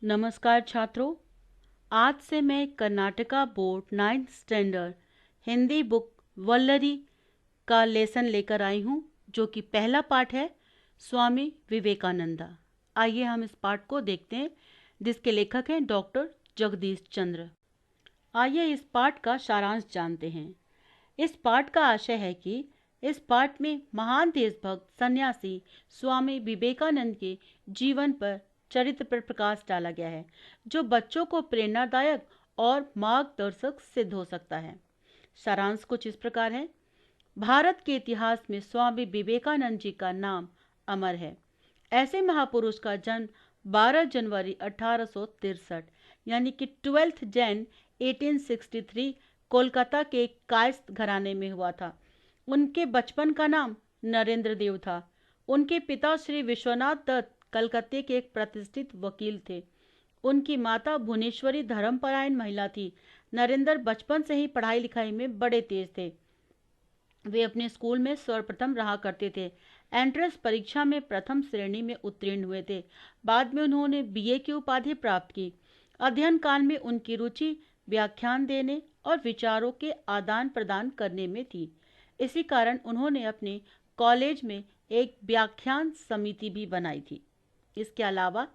नमस्कार छात्रों। आज से मैं Karnataka board 9th standard Hindi book Vallari का लेसन लेकर आई हूँ, जो कि पहला पाठ है स्वामी विवेकानंदा। आइए हम इस पाठ को देखते हैं, जिसके लेखक हैं डॉक्टर जगदीश चंद्र। आइए इस पाठ का सारांश जानते हैं। इस पाठ का आशय है कि इस पाठ में महान देशभक्त सन्यासी स्वामी विवेकानंद के जीवन पर चरित्र पर प्रकाश डाला गया है, जो बच्चों को प्रेरणादायक और मार्गदर्शक सिद्ध हो सकता है। सारांश कुछ इस प्रकार है। भारत के इतिहास में स्वामी विवेकानंद जी का नाम अमर है। ऐसे महापुरुष का जन्म 12 जनवरी 1863 यानी कि 12 जैन 1863 कोलकाता के एक कायस्थ घराने में हुआ था। उनके बचपन का नाम नरेंद्र देव था। उनके पिता श्री विश्वनाथ दत्त कलकत्ते के एक प्रतिष्ठित वकील थे। उनकी माता भुवनेश्वरी धर्मपरायण महिला थी। नरेंद्र बचपन से ही पढ़ाई लिखाई में बड़े तेज थे। वे अपने स्कूल में सर्वप्रथम रहा करते थे। एंट्रेंस परीक्षा में प्रथम श्रेणी में उत्तीर्ण हुए थे। बाद में उन्होंने बीए की उपाधि प्राप्त की। अध्ययन काल में उनकी रुचि व्याख्यान देने और विचारों के आदान प्रदान करने में थी। इसी कारण उन्होंने अपने कॉलेज में एक व्याख्यान समिति भी बनाई थी। इसके अलावा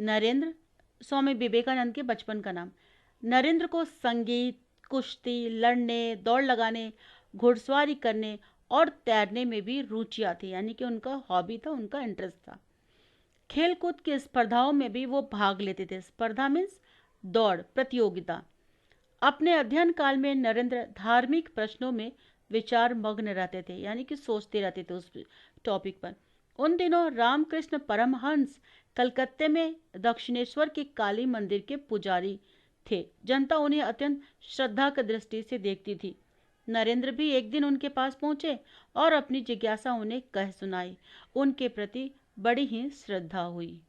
नरेंद्र, स्वामी विवेकानंद के बचपन का नाम, नरेंद्र को संगीत, कुश्ती, लड़ने, दौड़ लगाने, घुड़सवारी करने और तैरने में भी रुचियाँ थी, यानी कि उनका हॉबी था, उनका इंटरेस्ट था। खेलकूद की स्पर्धाओं में भी वो भाग लेते थे। स्पर्धा मीन्स दौड़ प्रतियोगिता। अपने अध्ययन काल में नरेंद्र धार्मिक प्रश्नों में विचार मग्न रहते थे, यानी कि सोचते रहते थे उस टॉपिक पर। उन दिनों रामकृष्ण परमहंस कलकत्ते में दक्षिणेश्वर के काली मंदिर के पुजारी थे। जनता उन्हें अत्यंत श्रद्धा की दृष्टि से देखती थी। नरेंद्र भी एक दिन उनके पास पहुंचे और अपनी जिज्ञासा उन्हें कह सुनाई। उनके प्रति बड़ी ही श्रद्धा हुई।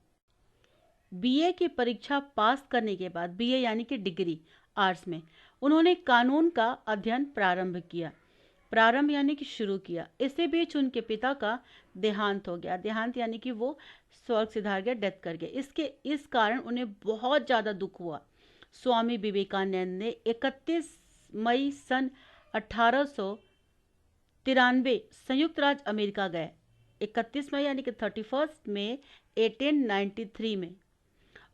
बीए की परीक्षा पास करने के बाद, बीए यानी कि डिग्री आर्ट्स में, उन्होंने कानून का अध्ययन प्रारंभ यानी कि शुरू किया। इसी बीच उनके पिता का देहांत हो गया। देहांत यानी कि वो स्वर्ग सिधार गया, डेथ कर गए। इस कारण उन्हें बहुत ज़्यादा दुख हुआ। स्वामी विवेकानंद ने 31 मई सन 1893 संयुक्त राज्य अमेरिका गए। 31 मई यानी कि 31 मई 1893 में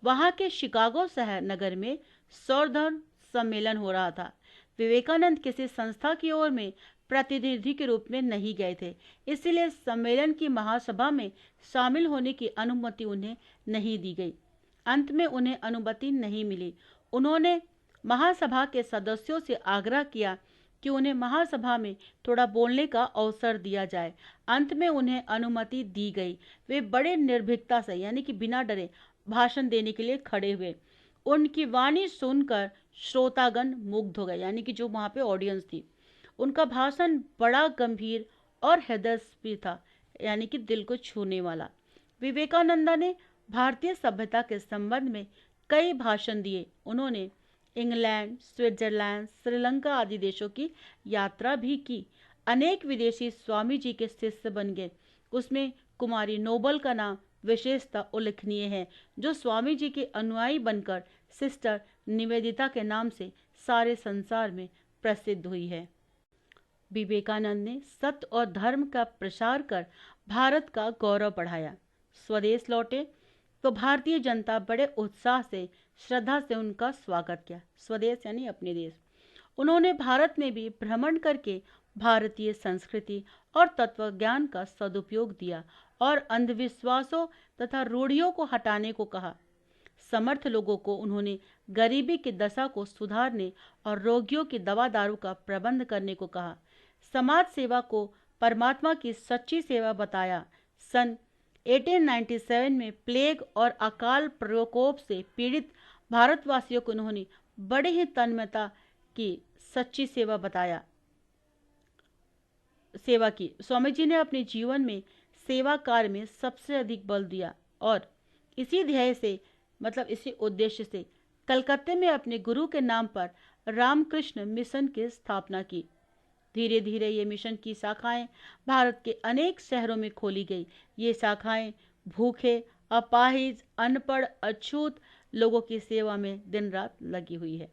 वहां के शिकागो शहर नगर में सौरधर्म सम्मेलन हो रहा था। विवेकानंद किसी संस्था की ओर में प्रतिनिधि के रूप में नहीं गए थे, इसलिए सम्मेलन की महासभा में शामिल होने की अनुमति उन्हें नहीं दी गई। अंत में उन्हें अनुमति नहीं मिली। उन्होंने महासभा के सदस्यों से आग्रह किया कि उन्हें महासभा में थोड़ा बोलने का अवसर दिया जाए। अंत में उन्हें अनुमति दी गई। वे बड़े निर्भीकता से, यानी कि बिना डरे, भाषण देने के लिए खड़े हुए। उनकी वाणी सुनकर श्रोतागण मुग्ध हो गए, यानी कि जो वहां पे ऑडियंस थी। उनका भाषण बड़ा गंभीर और हृदयस्पर्शी था, यानी कि दिल को छूने वाला। विवेकानंदा ने भारतीय सभ्यता के संबंध में कई भाषण दिए। उन्होंने इंग्लैंड, स्विट्जरलैंड, श्रीलंका आदि देशों की यात्रा भी की। अनेक विदेशी स्वामी जी के शिष्य बन गए। उसमें कुमारी नोबल का नाम विशेषता उल्लेखनीय है, जो स्वामी जी के अनुयायी बनकर सिस्टर निवेदिता के नाम से सारे संसार में प्रसिद्ध हुई है। विवेकानंद ने सत्य और धर्म का प्रसार कर भारत का गौरव बढ़ाया। स्वदेश लौटे तो भारतीय जनता बड़े उत्साह से, श्रद्धा से उनका स्वागत किया। स्वदेश यानी अपने देश। उन्होंने भारत में भी भ्रमण करके भारतीय संस्कृति और तत्वज्ञान का सदुपयोग दिया और अंधविश्वासों तथा रूढ़ियों को हटाने को कहा। समर्थ लोगों को उन्होंने गरीबी की दशा को सुधारने और रोगियों की दवा दारू का प्रबंध करने को कहा। समाज सेवा को परमात्मा की सच्ची सेवा बताया। सन 1897 में प्लेग और अकाल प्रकोप से पीड़ित भारतवासियों को उन्होंने बड़े ही तन्मयता की सच्ची सेवा की। स्वामी जी ने अपने जीवन में सेवा कार्य में सबसे अधिक बल दिया और इसी ध्येय से, मतलब इसी उद्देश्य से, कलकत्ते में अपने गुरु के नाम पर रामकृष्ण मिशन की स्थापना की। धीरे धीरे ये मिशन की शाखाएं भारत के अनेक शहरों में खोली गई। ये शाखाएं भूखे, अपाहिज, अनपढ़, अछूत लोगों की सेवा में दिन रात लगी हुई है।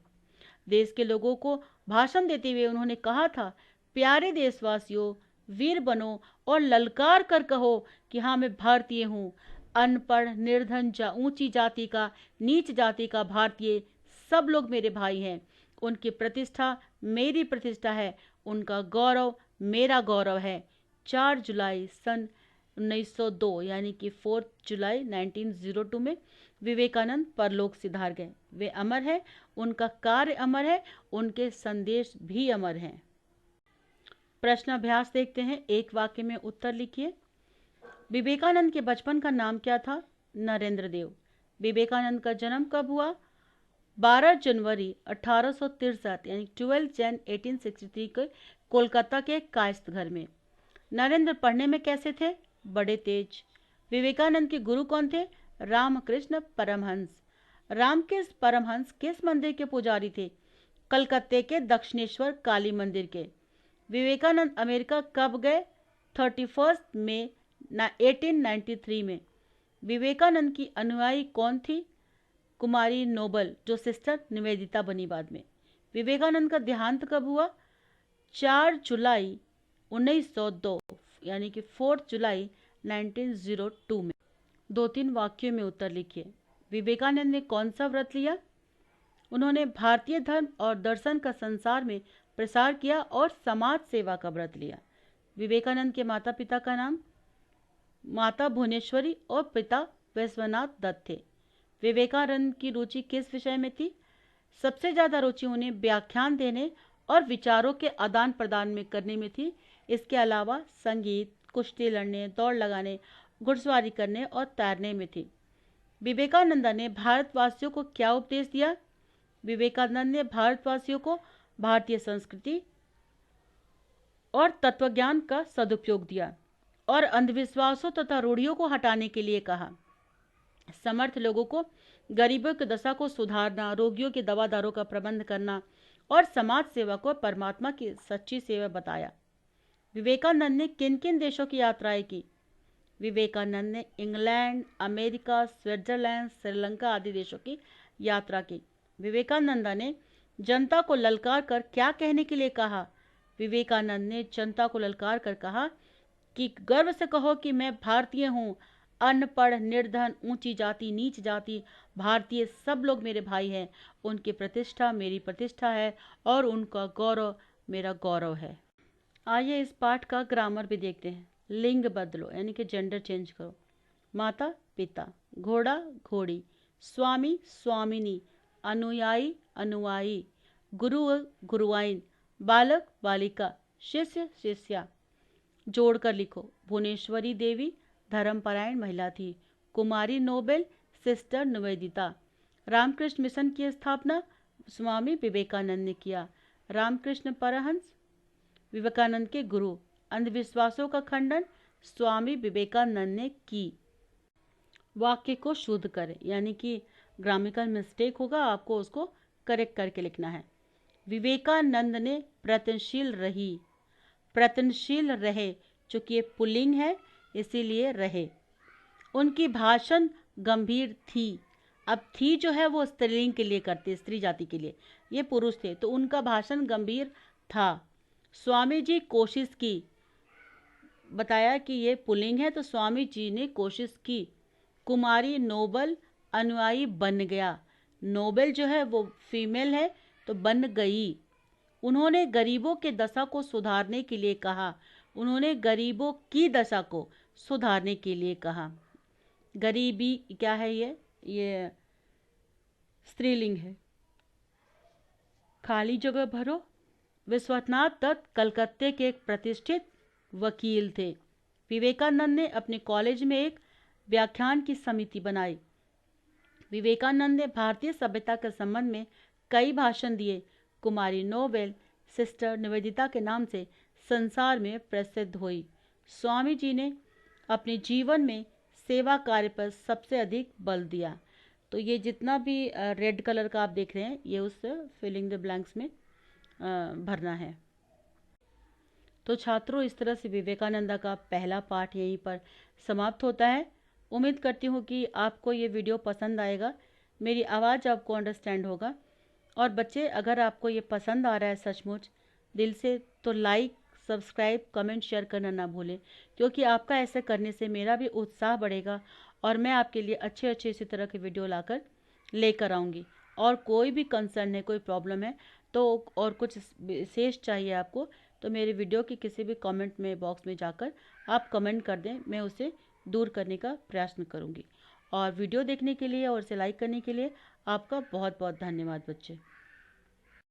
देश के लोगों को भाषण देते हुए उन्होंने कहा था, प्यारे देशवासियों, वीर बनो और ललकार कर कहो कि हाँ, मैं भारतीय हूँ। अनपढ़, निर्धन, ऊंची जाति का, नीच जाति का भारतीय, सब लोग मेरे भाई हैं। उनकी प्रतिष्ठा मेरी प्रतिष्ठा है, उनका गौरव मेरा गौरव है। 4 जुलाई सन 1902 यानी कि 4 जुलाई 1902 में विवेकानंद परलोक सिधार गए। वे अमर हैं, उनका कार्य अमर है, उनके संदेश भी अमर हैं। प्रश्नाभ्यास देखते हैं। एक वाक्य में उत्तर लिखिए। विवेकानंद के बचपन का नाम क्या था? नरेंद्र देव। विवेकानंद का जन्म कब हुआ? 12 जनवरी 1863 यानी 12 जन 1863 को कोलकाता के कायस्थ घर में। नरेंद्र पढ़ने में कैसे थे? बड़े तेज। विवेकानंद के गुरु कौन थे? रामकृष्ण परमहंस। रामकृष्ण परमहंस किस मंदिर के पुजारी थे? कलकत्ते के दक्षिणेश्वर काली मंदिर के। विवेकानंद अमेरिका कब गए? 31 मई 1893 में। विवेकानंद की अनुयायी कौन थी? कुमारी नोबल, जो सिस्टर निवेदिता बनी बाद में। विवेकानंद का देहांत कब हुआ? 4 जुलाई 1902 यानी कि 4 जुलाई 1902 में। 2-3 वाक्यों में उत्तर लिखिए। विवेकानंद ने कौन सा व्रत लिया? उन्होंने भारतीय धर्म और दर्शन का संसार में प्रसार किया और समाज सेवा का व्रत लिया। विवेकानंद के माता पिता का नाम? माता भुवनेश्वरी और पिता विश्वनाथ दत्त थे। विवेकानंद की रुचि किस विषय में थी? सबसे ज्यादा रुचि उन्हें व्याख्यान देने और विचारों के आदान प्रदान में करने में थी। इसके अलावा संगीत, कुश्ती लड़ने, दौड़ लगाने, घुड़सवारी करने और तैरने में थी। विवेकानंद ने भारतवासियों को क्या उपदेश दिया? विवेकानंद ने भारतवासियों को भारतीय संस्कृति और तत्वज्ञान का सदुपयोग दिया और अंधविश्वासों तथा रूढ़ियों को हटाने के लिए कहा। समर्थ लोगों को गरीबों की दशा को सुधारना, रोगियों के दवा दारों का प्रबंध करना और समाज सेवा को परमात्मा की सच्ची सेवा बताया। विवेकानंद ने किन किन देशों की यात्राएं की? विवेकानंद ने इंग्लैंड, अमेरिका, स्विट्जरलैंड, श्रीलंका आदि देशों की यात्रा की। विवेकानंद ने जनता को ललकार कर क्या कहने के लिए कहा? विवेकानंद ने जनता को ललकार कर कहा कि गर्व से कहो कि मैं भारतीय हूँ। अनपढ़, निर्धन, ऊंची जाति, नीच जाति, भारतीय, सब लोग मेरे भाई हैं। उनकी प्रतिष्ठा मेरी प्रतिष्ठा है और उनका गौरव मेरा गौरव है। आइए इस पाठ का ग्रामर भी देखते हैं। लिंग बदलो यानी कि जेंडर चेंज करो। माता पिता, घोड़ा घोड़ी, स्वामी स्वामिनी, अनुयायी अनुयायी, गुरु गुरुआइन, बालक बालिका, शिष्य शिष्या। जोड़कर लिखो। भुवनेश्वरी देवी धर्मपरायण महिला थी। कुमारी Noble sister Nivedita. Ramakrishna Mission की स्थापना स्वामी विवेकानंद ने किया। रामकृष्ण परमहंस विवेकानंद के गुरु। अंधविश्वासों का खंडन स्वामी विवेकानंद ने की। वाक्य को शुद्ध करें यानी कि ग्रामेटिकल मिस्टेक होगा, आपको उसको करेक्ट करके लिखना है। विवेकानंद ने प्रयत्नशील रही, प्रयत्नशील रहे, चूंकि ये पुल्लिंग है इसीलिए रहे। उनकी भाषण गंभीर थी। अब थी जो है वो स्त्रीलिंग के लिए करते, स्त्री जाति के लिए, ये पुरुष थे तो उनका भाषण गंभीर था। स्वामी जी कोशिश की, बताया कि ये पुल्लिंग है तो स्वामी जी ने कोशिश की। कुमारी नोबल अनुयायी बन गया। नोबेल जो है वो फीमेल है तो बन गई। उन्होंने गरीबों के दशा को सुधारने के लिए कहा। उन्होंने गरीबों की दशा को सुधारने के लिए कहा। गरीबी क्या है? ये स्त्रीलिंग है। खाली जगह भरो। विश्वनाथ दत्त कलकत्ते के एक प्रतिष्ठित वकील थे। विवेकानंद ने अपने कॉलेज में एक व्याख्यान की समिति बनाई। विवेकानंद ने भारतीय सभ्यता के संबंध में कई भाषण दिए। कुमारी नोबेल सिस्टर निवेदिता के नाम से संसार में प्रसिद्ध हुई। स्वामी जी ने अपने जीवन में सेवा कार्य पर सबसे अधिक बल दिया। तो ये जितना भी रेड कलर का आप देख रहे हैं ये उस फिलिंग द ब्लैंक्स में भरना है। तो छात्रों, इस तरह से विवेकानंद का पहला पाठ यहीं पर समाप्त होता है। उम्मीद करती हूँ कि आपको ये वीडियो पसंद आएगा, मेरी आवाज़ आपको अंडरस्टैंड होगा। और बच्चे, अगर आपको ये पसंद आ रहा है सचमुच दिल से, तो लाइक, सब्सक्राइब, कमेंट, शेयर करना ना भूलें, क्योंकि आपका ऐसे करने से मेरा भी उत्साह बढ़ेगा और मैं आपके लिए अच्छे अच्छे इसी तरह के वीडियो लाकर लेकर आऊँगी। और कोई भी कंसर्न है, कोई प्रॉब्लम है तो, और कुछ विशेष चाहिए आपको, तो मेरे वीडियो की किसी भी कमेंट में बॉक्स में जाकर आप कमेंट कर दें, मैं उसे दूर करने का प्रयास करूँगी। और वीडियो देखने के लिए और इसे लाइक करने के लिए आपका बहुत बहुत धन्यवाद बच्चे।